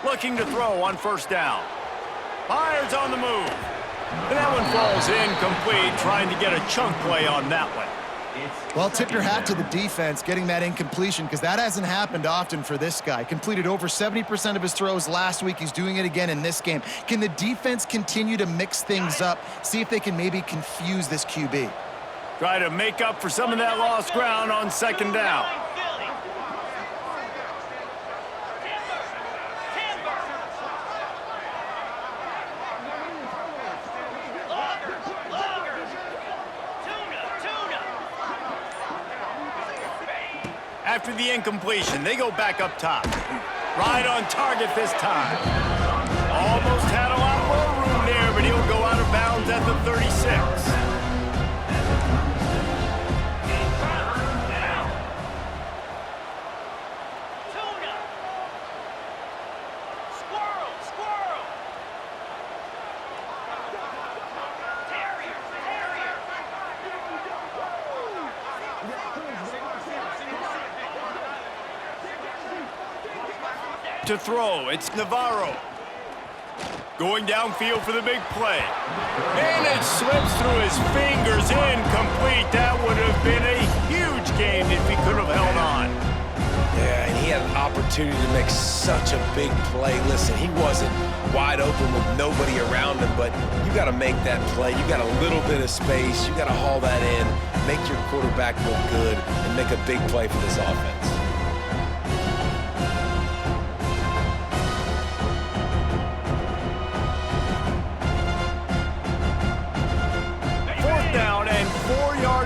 Looking to throw on first down. Fires on the move. And that one falls incomplete, trying to get a chunk play on that one. Well, tip your hat to the defense getting that incompletion, because that hasn't happened often for this guy. Completed over 70% of his throws last week. He's doing it again in this game. Can the defense continue to mix things up, see if they can maybe confuse this QB? Try to make up for some of that lost ground on second down. After the incompletion, they go back up top. Right on target this time. Almost had a lot more room there, but he'll go out of bounds at the 36. To throw, it's Navarro. Going downfield for the big play. And it slips through his fingers, incomplete. That would have been a huge gain if he could have held on. Yeah, and he had an opportunity to make such a big play. Listen, he wasn't wide open with nobody around him, but you got to make that play. You got a little bit of space. You got to haul that in, make your quarterback look good, and make a big play for this offense.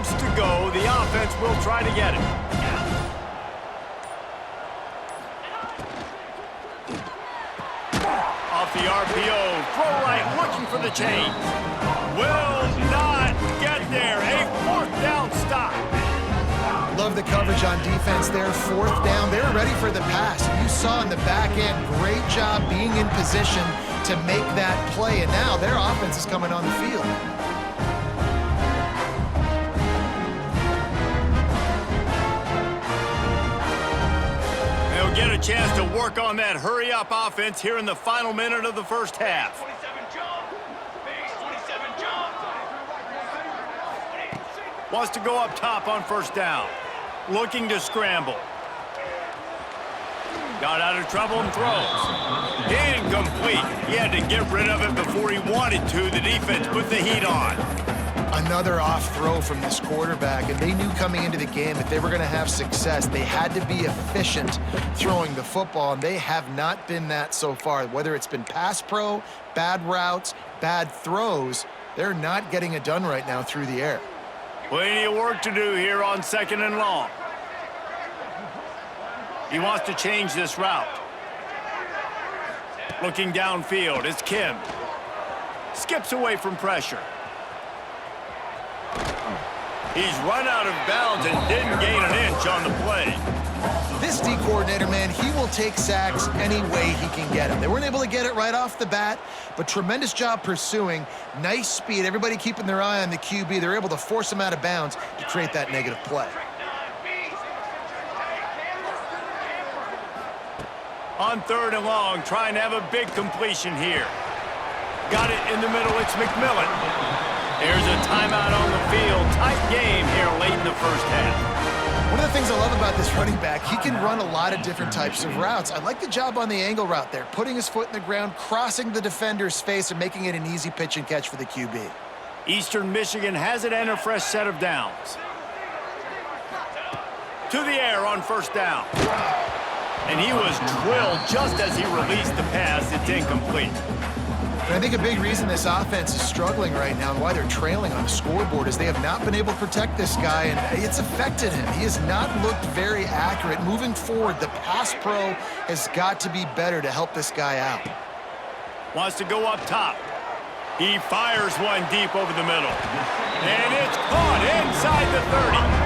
To go, the offense will try to get it. Off the RPO, throw right, looking for the chains. Will not get there. A fourth down stop. Love the coverage on defense there. Fourth down, they were ready for the pass. You saw in the back end, great job being in position to make that play, and now their offense is coming on the field. Get a chance to work on that hurry-up offense here in the final minute of the first half. Wants to go up top on first down. Looking to scramble. Got out of trouble and throws. Incomplete. He had to get rid of it before he wanted to. The defense put the heat on. Another off throw from this quarterback, and they knew coming into the game that they were going to have success. They had to be efficient throwing the football, and they have not been that so far. Whether it's been pass pro, bad routes, bad throws, they're not getting it done right now through the air. Plenty of work to do here on second and long. He wants to change this route. Looking downfield, it's Kim. Skips away from pressure. He's run out of bounds and didn't gain an inch on the play. This D coordinator, man, he will take sacks any way he can get them. They weren't able to get it right off the bat, but tremendous job pursuing. Nice speed. Everybody keeping their eye on the QB. They're able to force him out of bounds to create that negative play. On third and long, trying to have a big completion here. Got it in the middle. It's McMillan. There's a timeout on the field. Tight game here late in the first half. One of the things I love about this running back, he can run a lot of different types of routes. I like the job on the angle route there, putting his foot in the ground, crossing the defender's face, and making it an easy pitch and catch for the QB. Eastern Michigan has it and a fresh set of downs. To the air on first down. And he was drilled just as he released the pass. It's incomplete. And I think a big reason this offense is struggling right now and why they're trailing on the scoreboard is they have not been able to protect this guy, and it's affected him. He has not looked very accurate. Moving forward, the pass pro has got to be better to help this guy out. Wants to go up top. He fires one deep over the middle. And it's caught inside the 30.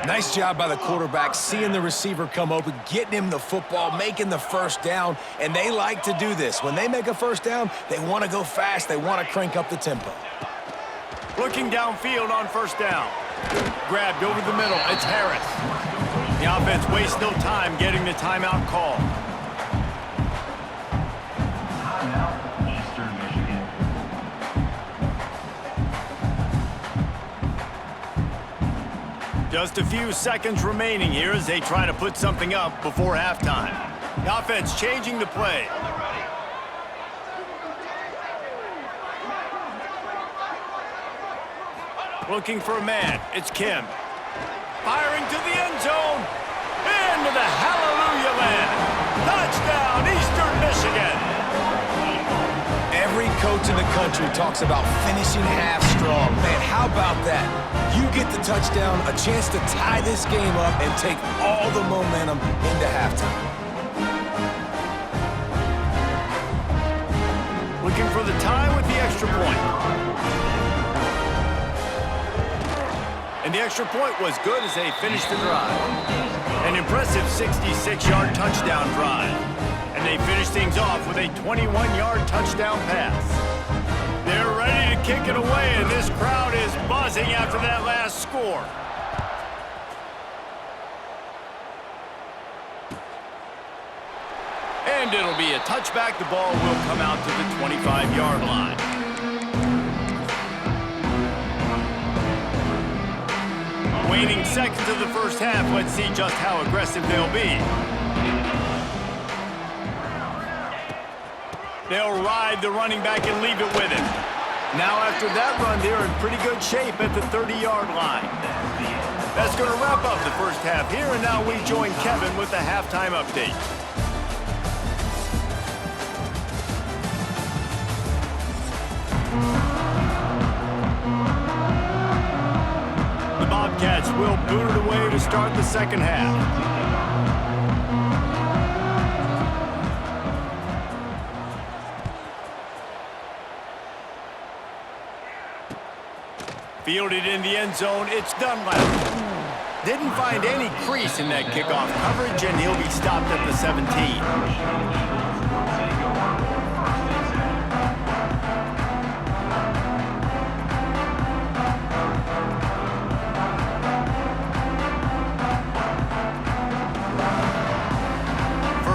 Nice job by the quarterback, seeing the receiver come open, getting him the football, making the first down, and they like to do this. When they make a first down, they want to go fast. They want to crank up the tempo. Looking downfield on first down. Grabbed over the middle. It's Harris. The offense wastes no time getting the timeout call. Timeout, Eastern Michigan. Just a few seconds remaining here as they try to put something up before halftime. The offense changing the play. Looking for a man. It's Kim. Firing to the end zone. Into the hallelujah land. Touchdown, Eastern Michigan. Every coach in the country talks about finishing half strong. Man, how about that? You get the touchdown, a chance to tie this game up and take all the momentum into halftime. Looking for the tie with the extra point. And the extra point was good as they finished the drive. An impressive 66-yard touchdown drive. And they finished things off with a 21-yard touchdown pass. They're ready to kick it away, and this crowd is buzzing after that last score. And it'll be a touchback. The ball will come out to the 25-yard line. Waning seconds of the first half, let's see just how aggressive they'll be. They'll ride the running back and leave it with him. Now after that run, they're in pretty good shape at the 30-yard line. That's going to wrap up the first half here, and now we join Kevin with the halftime update. Bobcats will boot it away to start the second half. Fielded in the end zone, it's Dunlap. Didn't find any crease in that kickoff coverage, and he'll be stopped at the 17.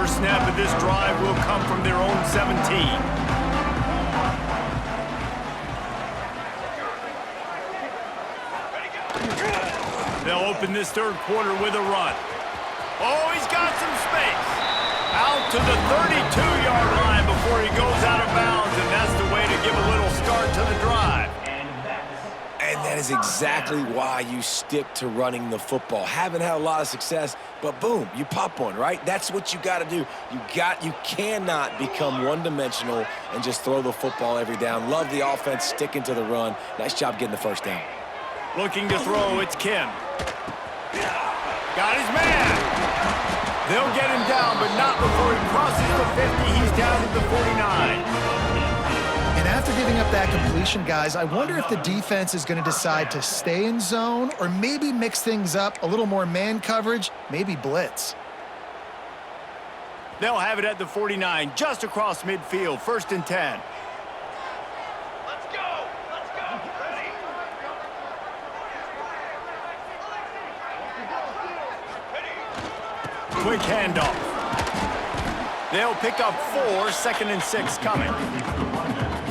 Snap of this drive will come from their own 17. They'll open this third quarter with a run. Oh, he's got some space. Out to the 32-yard line before he goes out of bounds, and that's the way to give a little start to the drive. And that is exactly why you stick to running the football. Haven't had a lot of success, but boom, you pop one, right? That's what you got to do. You cannot become one-dimensional and just throw the football every down. Love the offense sticking to the run. Nice job getting the first down. Looking to throw, it's Kim. Got his man. They'll get him down, but not before he crosses the 50. He's down at the 49. And after giving up that completion, guys, I wonder if the defense is going to decide to stay in zone or maybe mix things up, a little more man coverage, maybe blitz. They'll have it at the 49, just across midfield, 1st and 10. Let's go! Let's go! Ready? Quick handoff. They'll pick up 4, 2nd and 6 coming.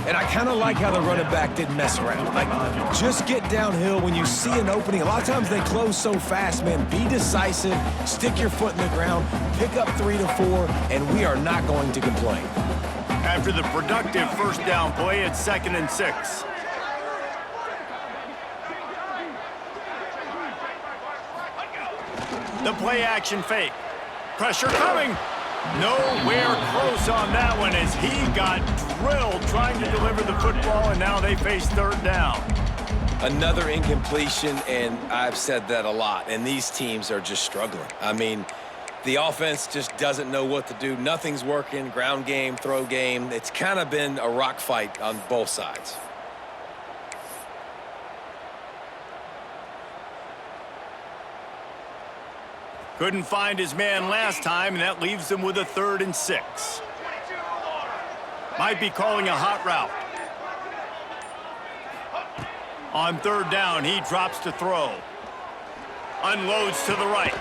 And I kind of like how the running back didn't mess around. Like, just get downhill when you see an opening. A lot of times they close so fast, man. Be decisive, stick your foot in the ground, pick up 3 to 4, and we are not going to complain. After the productive first down play, it's 2nd and 6. The play action fake. Pressure coming. Nowhere close on that one as he got drilled trying to deliver the football, and now they face 3rd down. Another incompletion, and I've said that a lot, and these teams are just struggling. I mean, the offense just doesn't know what to do. Nothing's working, ground game, throw game. It's kind of been a rock fight on both sides. Couldn't find his man last time, and that leaves them with a 3rd and 6. Might be calling a hot route. On 3rd down, he drops to throw. Unloads to the right.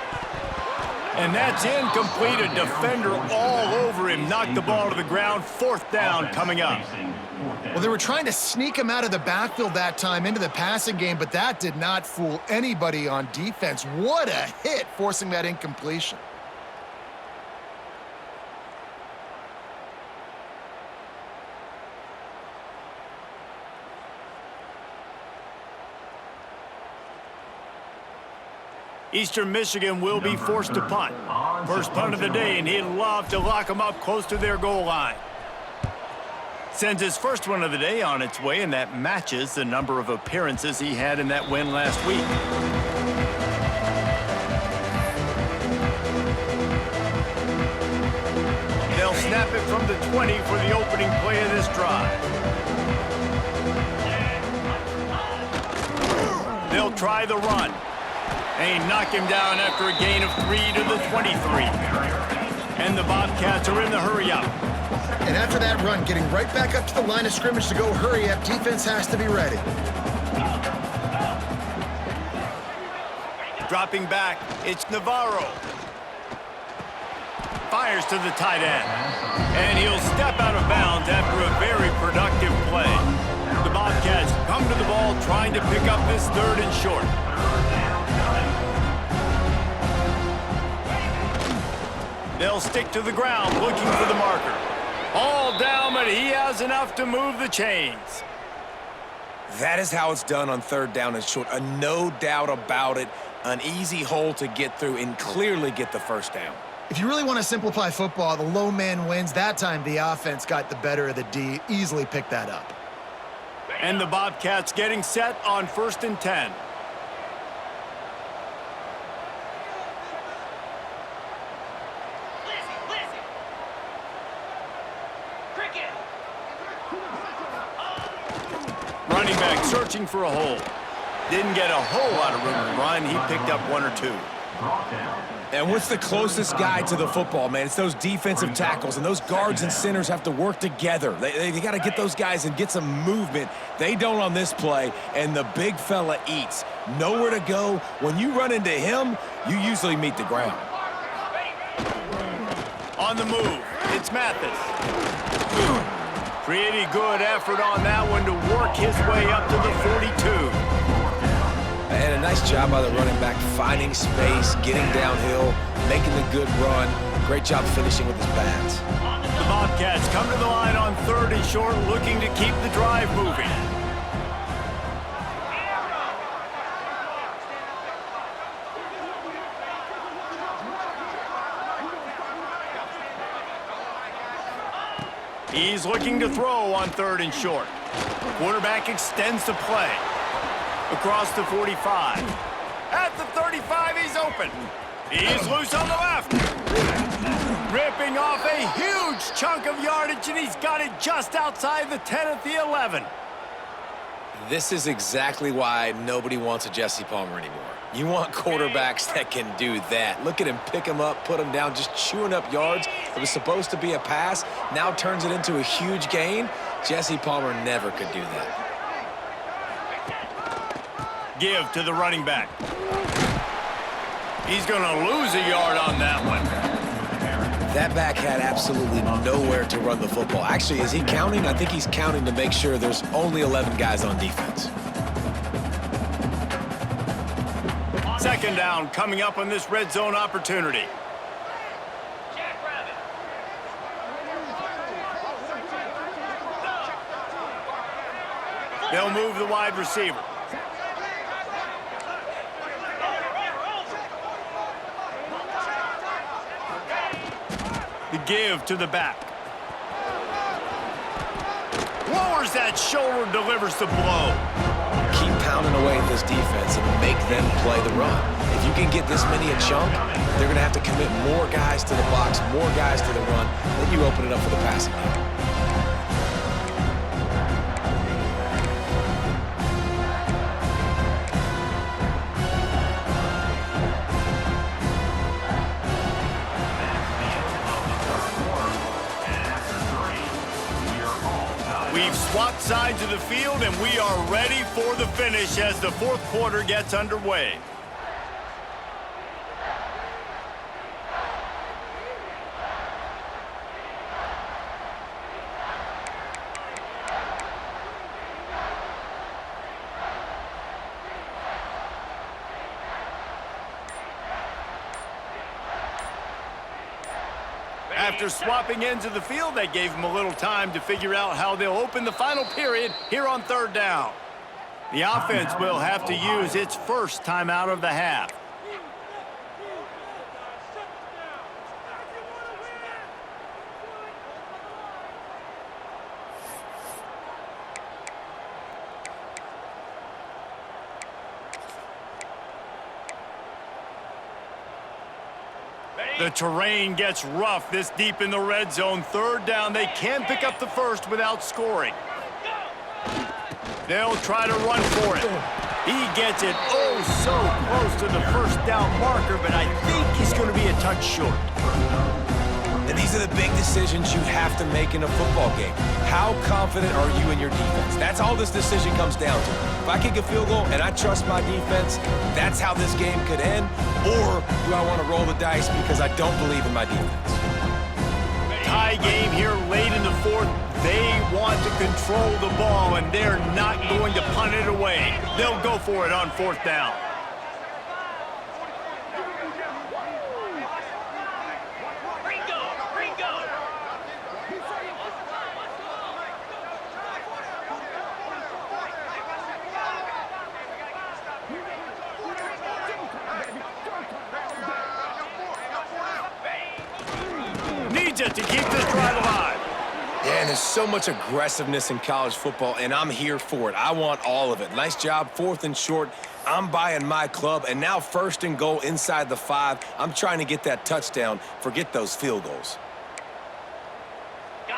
And that's incomplete. A defender all over him. Knocked the ball to the ground. 4th down coming up. Well, they were trying to sneak him out of the backfield that time into the passing game, but that did not fool anybody on defense. What a hit, forcing that incompletion. Eastern Michigan will be forced to punt. First punt of the day, and he'd love to lock them up close to their goal line. Sends his first one of the day on its way, and that matches the number of appearances he had in that win last week. They'll snap it from the 20 for the opening play of this drive. They'll try the run. They knock him down after a gain of 3 to the 23. And the Bobcats are in the hurry-up. And after that run, getting right back up to the line of scrimmage to go hurry up, defense has to be ready. Dropping back, it's Navarro. Fires to the tight end. And he'll step out of bounds after a very productive play. The Bobcats come to the ball trying to pick up this 3rd and short. They'll stick to the ground looking for the marker. All down, but he has enough to move the chains. That is how it's done on 3rd down and short. No doubt about it. An easy hole to get through and clearly get the 1st down. If you really want to simplify football, the low man wins. That time the offense got the better of the D. Easily picked that up. And the Bobcats getting set on 1st and 10. Running back searching for a hole. Didn't get a whole lot of room to run. He picked up 1 or 2. And what's the closest guy to the football, man? It's those defensive tackles, and those guards and centers have to work together. They got to get those guys and get some movement. They don't on this play, and the big fella eats. Nowhere to go. When you run into him, you usually meet the ground. On the move, it's Mathis. Pretty good effort on that one to work his way up to the 42. And a nice job by the running back, finding space, getting downhill, making the good run. Great job finishing with his pads. The Bobcats come to the line on 3rd and short, looking to keep the drive moving. He's looking to throw on 3rd and short. Quarterback extends the play. Across the 45. At the 35, he's open. He's loose on the left. Ripping off a huge chunk of yardage, and he's got it just outside the 10 at the 11. This is exactly why nobody wants a Jesse Palmer anymore. You want quarterbacks that can do that. Look at him pick him up, put him down, just chewing up yards. It was supposed to be a pass, now turns it into a huge gain. Jesse Palmer never could do that. Give to the running back. He's going to lose a yard on that one. That back had absolutely nowhere to run the football. Actually, is he counting? I think he's counting to make sure there's only 11 guys on defense. 2nd down coming up on this red zone opportunity. They'll move the wide receiver. The give to the back. Lowers that shoulder, delivers the blow. Keep pounding away at this defense and make them play the run. If you can get this many a chunk, they're going to have to commit more guys to the box, more guys to the run. Then you open it up for the passing game. We've swapped sides of the field, and we are ready for the finish as the 4th quarter gets underway. After swapping ends of the field, that gave them a little time to figure out how they'll open the final period here on third down. The offense will have to use its first timeout of the half. The terrain gets rough this deep in the red zone. Third down, they can pick up the first without scoring. They'll try to run for it. He gets it oh so close to the first down marker, but I think he's going to be a touch short. And these are the big decisions you have to make in a football game. How confident are you in your defense? That's all this decision comes down to. If I kick a field goal and I trust my defense, that's how this game could end. Or do I want to roll the dice because I don't believe in my defense? Tie game here late in the fourth. They want to control the ball, and they're not going to punt it away. They'll go for it on fourth down. Needs it to keep this drive alive. Yeah, and there's so much aggressiveness in college football, and I'm here for it. I want all of it. Nice job, fourth and short. I'm buying my club, and now first and goal inside the 5. I'm trying to get that touchdown. Forget those field goals.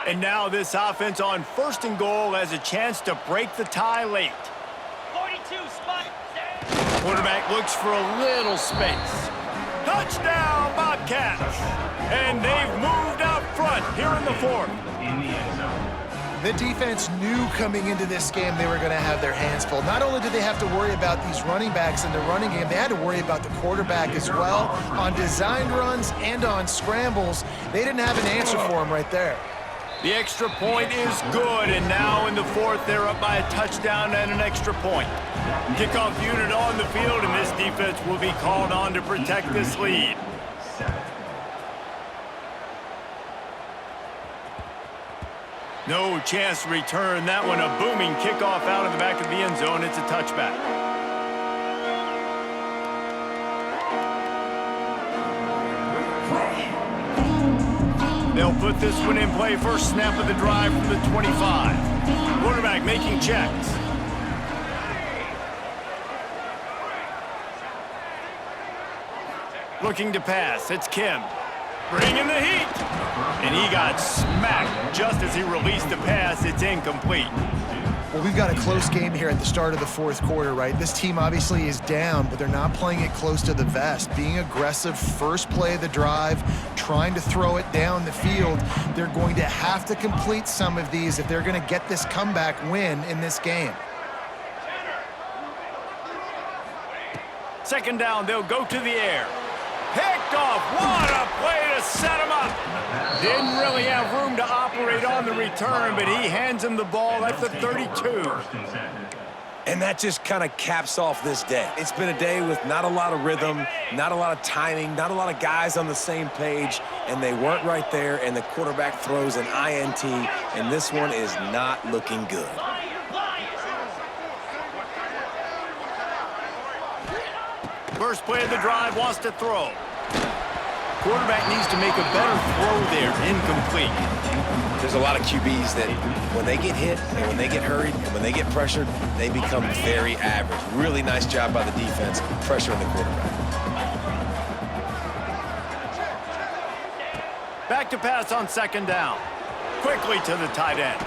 And now this offense on first and goal has a chance to break the tie late. 42 spot. Quarterback looks for a little space. Touchdown, Bobcats! And they've moved out front here in the fourth. In the end zone. The defense knew coming into this game they were going to have their hands full. Not only did they have to worry about these running backs in the running game, they had to worry about the quarterback as well. On designed runs and on scrambles, they didn't have an answer for him right there. The extra point is good, and now in the fourth, they're up by a touchdown and an extra point. Kickoff unit on the field, and this defense will be called on to protect this lead. No chance to return that one. A booming kickoff out of the back of the end zone. It's a touchback. They'll put this one in play. First snap of the drive from the 25. Quarterback making checks. Looking to pass. It's Kim. Bringing the heat. And he got smacked just as he released the pass. It's incomplete. Well, we've got a close game here at the start of the fourth quarter, right? This team obviously is down, but they're not playing it close to the vest. Being aggressive, first play of the drive, trying to throw it down the field. They're going to have to complete some of these if they're going to get this comeback win in this game. Second down, they'll go to the air. Picked off. What a play to set him up. Didn't really have room to operate on the return, but he hands him the ball at the 32. And that just kind of caps off this day. It's been a day with not a lot of rhythm, not a lot of timing, not a lot of guys on the same page, and they weren't right there, and the quarterback throws an INT, and this one is not looking good. First play of the drive, wants to throw. Quarterback needs to make a better throw there. Incomplete. There's a lot of QBs that when they get hit and when they get hurried and when they get pressured, they become very average. Really nice job by the defense, pressuring the quarterback. Back to pass on second down. Quickly to the tight end.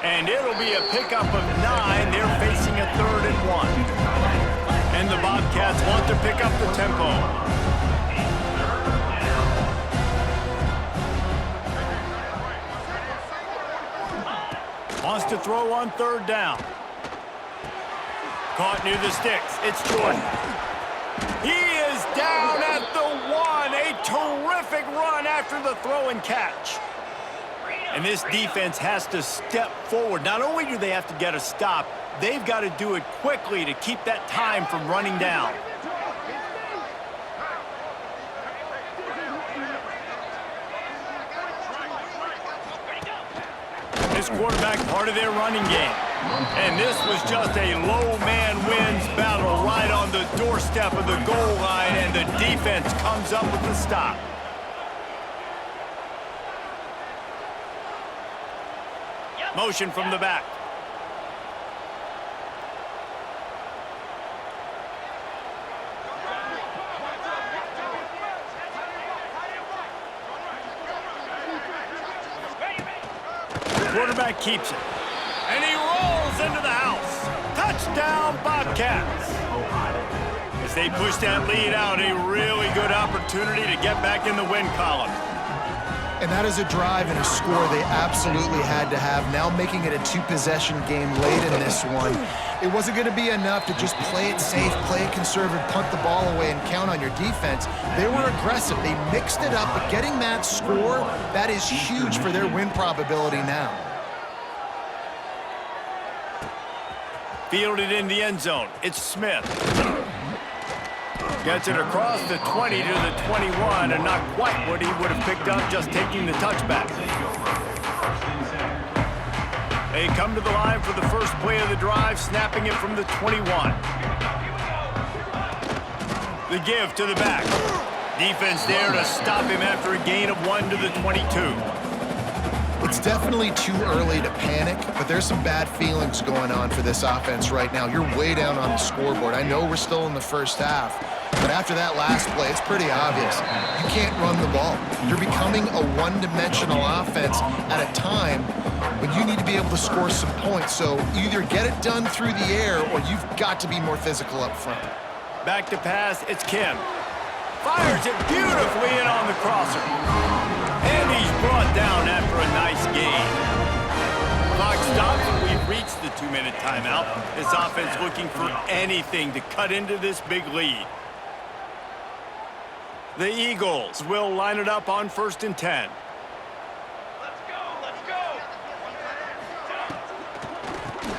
And it'll be a pickup of 9. They're facing a 3rd and 1. And the Bobcats want to pick up the tempo. Wants to throw on 3rd down. Caught near the sticks. It's Jordan. He is down at the 1. A terrific run after the throw and catch. And this defense has to step forward. Not only do they have to get a stop, they've got to do it quickly to keep that time from running down. Eagles quarterback part of their running game. And this was just a low man wins battle right on the doorstep of the goal line, and the defense comes up with the stop. Motion from the back. Quarterback keeps it. And he rolls into the house. Touchdown, Bobcats. As they push that lead out, a really good opportunity to get back in the win column. And that is a drive and a score they absolutely had to have. Now making it a two-possession game late in this one. It wasn't going to be enough to just play it safe, play it conservative, punt the ball away, and count on your defense. They were aggressive. They mixed it up, but getting that score, that is huge for their win probability now. Fielded in the end zone. It's Smith. Gets it across the 20 to the 21, and not quite what he would have picked up just taking the touchback. They come to the line for the first play of the drive, snapping it from the 21. The give to the back. Defense there to stop him after a gain of 1 to the 22. It's definitely too early to panic, but there's some bad feelings going on for this offense right now. You're way down on the scoreboard. I know we're still in the first half, but after that last play, it's pretty obvious. You can't run the ball. You're becoming a one-dimensional offense at a time when you need to be able to score some points. So either get it done through the air or you've got to be more physical up front. Back to pass, it's Kim. Fires it beautifully in on the crosser. And he's brought down after a nice gain. Clock stops and we've reached the 2-minute timeout. This offense looking for anything to cut into this big lead. The Eagles will line it up on 1st and 10. Let's go.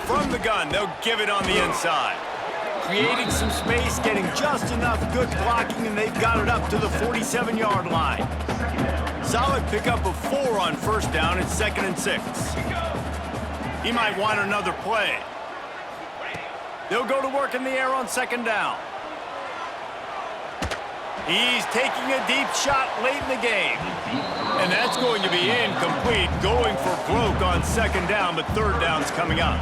From the gun, they'll give it on the inside. Creating some space, getting just enough good blocking, and they've got it up to the 47-yard line. Solid pickup of 4 on 1st down. It's 2nd and 6. He might want another play. They'll go to work in the air on 2nd down. He's taking a deep shot late in the game. And that's going to be incomplete. Going for broke on 2nd down, but 3rd down's coming up.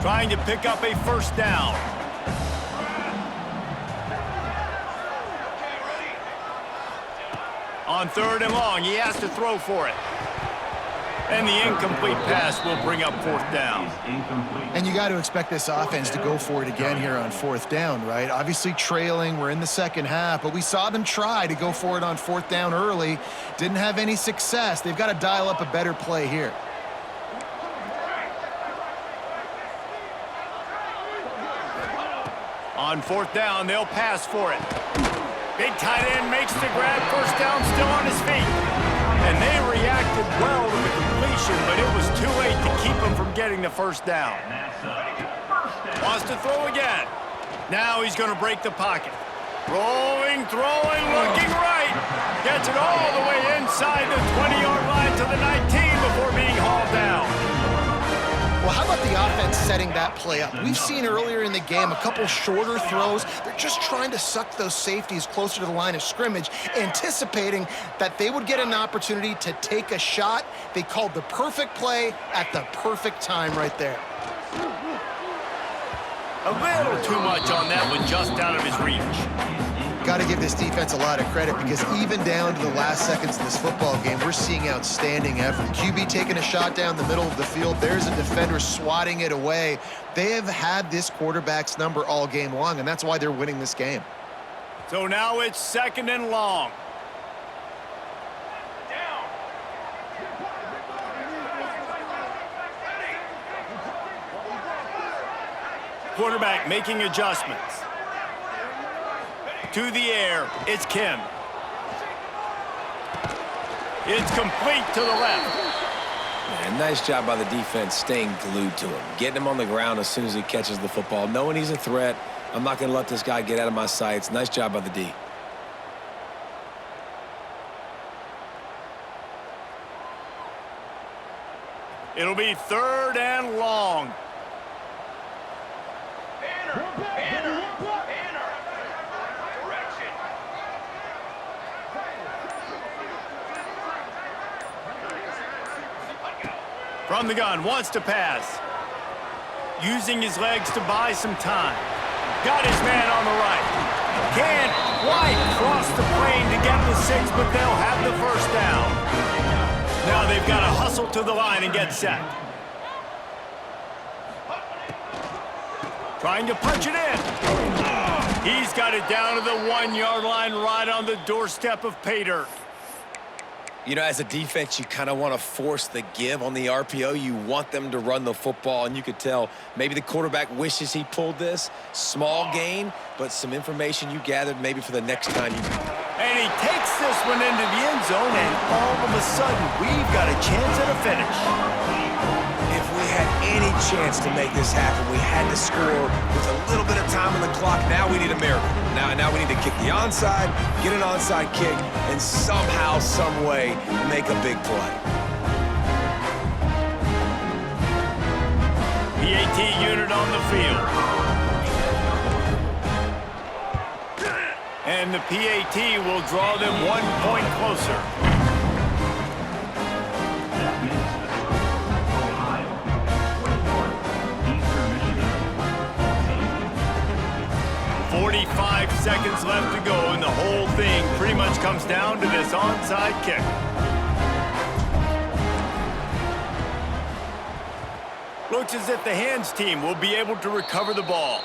Trying to pick up a 1st down. On 3rd and long, he has to throw for it. And the incomplete pass will bring up 4th down. And you got to expect this offense to go for it again here on 4th down, right? Obviously trailing, we're in the second half, but we saw them try to go for it on 4th down early. Didn't have any success. They've got to dial up a better play here. On 4th down, they'll pass for it. Big tight end makes the grab. 1st down, still on his feet. And they reacted well to the completion, but it was too late to keep him from getting the 1st down. Wants to throw again. Now he's going to break the pocket. Rolling, throwing, looking right. Gets it all the way inside the 20-yard line to the 19 before being hauled down. Well, how about the offense setting that play up? We've seen earlier in the game a couple shorter throws. They're just trying to suck those safeties closer to the line of scrimmage, anticipating that they would get an opportunity to take a shot. They called the perfect play at the perfect time right there. A little too much on that one, just out of his reach. Got to give this defense a lot of credit because even down to the last seconds of this football game, we're seeing outstanding effort. QB taking a shot down the middle of the field. There's a defender swatting it away. They have had this quarterback's number all game long, and that's why they're winning this game. So now it's 2nd and long. Quarterback making adjustments. To the air, it's Kim. It's complete to the left. Man, nice job by the defense staying glued to him, getting him on the ground as soon as he catches the football, knowing he's a threat. I'm not going to let this guy get out of my sights. Nice job by the D. It'll be 3rd and long. Banner. Correction. From the gun, wants to pass. Using his legs to buy some time. Got his man on the right. Can't quite cross the plane to get the 6, but they'll have the 1st down. Now they've got to hustle to the line and get set. Trying to punch it in. He's got it down to the 1-yard line right on the doorstep of pay dirt. You know, as a defense, you kind of want to force the give on the RPO. You want them to run the football, and you could tell maybe the quarterback wishes he pulled this. Small gain, but some information you gathered maybe for the next time. And he takes this one into the end zone, and all of a sudden, we've got a chance at a finish. If we had any chance to make this happen, we had to score with a little bit of time on the clock. Now we need a miracle. Now we need to kick the onside, get an onside kick, and somehow, some way, make a big play. PAT unit on the field. And the PAT will draw them 1 point closer. That makes the score Ohio 24, Eastern Michigan 14. 45 seconds left to go, and the whole thing pretty much comes down to this onside kick. Looks as if the hands team will be able to recover the ball.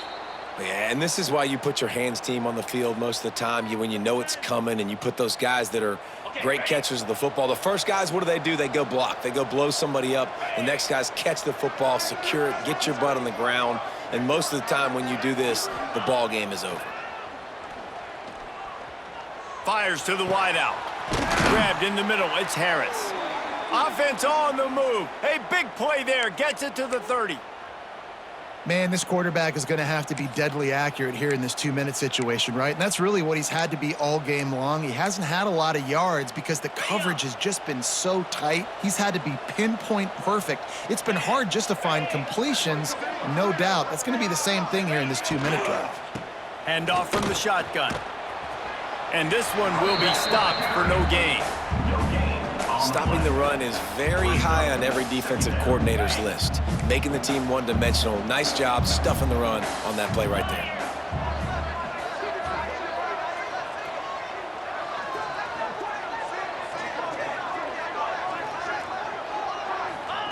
Yeah, and this is why you put your hands team on the field most of the time. When you know it's coming, and you put those guys that are great catchers of the football. The first guys, what do? They go block. They go blow somebody up. The next guys catch the football, secure it, get your butt on the ground. And most of the time when you do this, the ball game is over. Fires to the wideout. Grabbed in the middle. It's Harris. Offense on the move. A big play there. Gets it to the 30. Man, this quarterback is going to have to be deadly accurate here in this 2-minute situation, right? And that's really what he's had to be all game long. He hasn't had a lot of yards because the coverage has just been so tight. He's had to be pinpoint perfect. It's been hard just to find completions, no doubt. That's going to be the same thing here in this 2-minute drive. Handoff from the shotgun. And this one will be stopped for no gain. Stopping the run is very high on every defensive coordinator's list. Making the team one-dimensional. Nice job stuffing the run on that play right there.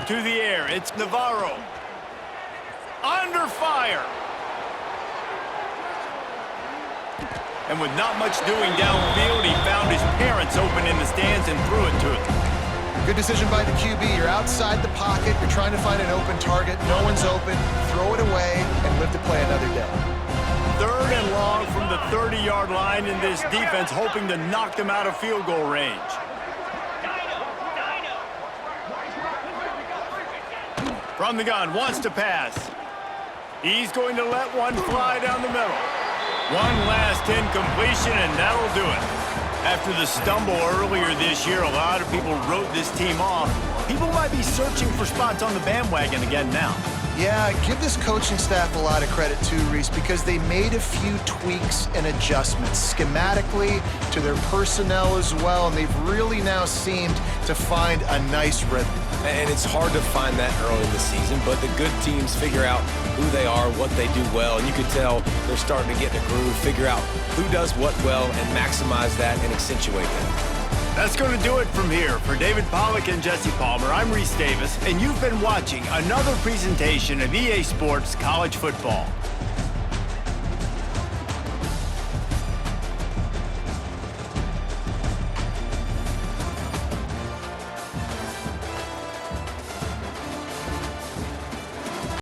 To the air, it's Navarro. Under fire. And with not much doing downfield, he found his parents open in the stands and threw it to him. Good decision by the QB. You're outside the pocket. You're trying to find an open target. No one's open. Throw it away and live to play another day. 3rd and long from the 30-yard line, in this defense hoping to knock them out of field goal range. From the gun, wants to pass. He's going to let one fly down the middle. One last incompletion, and that'll do it. After the stumble earlier this year, a lot of people wrote this team off. People might be searching for spots on the bandwagon again now. Yeah, give this coaching staff a lot of credit too, Reese, because they made a few tweaks and adjustments schematically to their personnel as well, and they've really now seemed to find a nice rhythm. And it's hard to find that early in the season, but the good teams figure out who they are, what they do well, and you can tell they're starting to get in a groove, figure out who does what well, and maximize that and accentuate that. That's going to do it from here. For David Pollack and Jesse Palmer, I'm Reese Davis, and you've been watching another presentation of EA Sports College Football.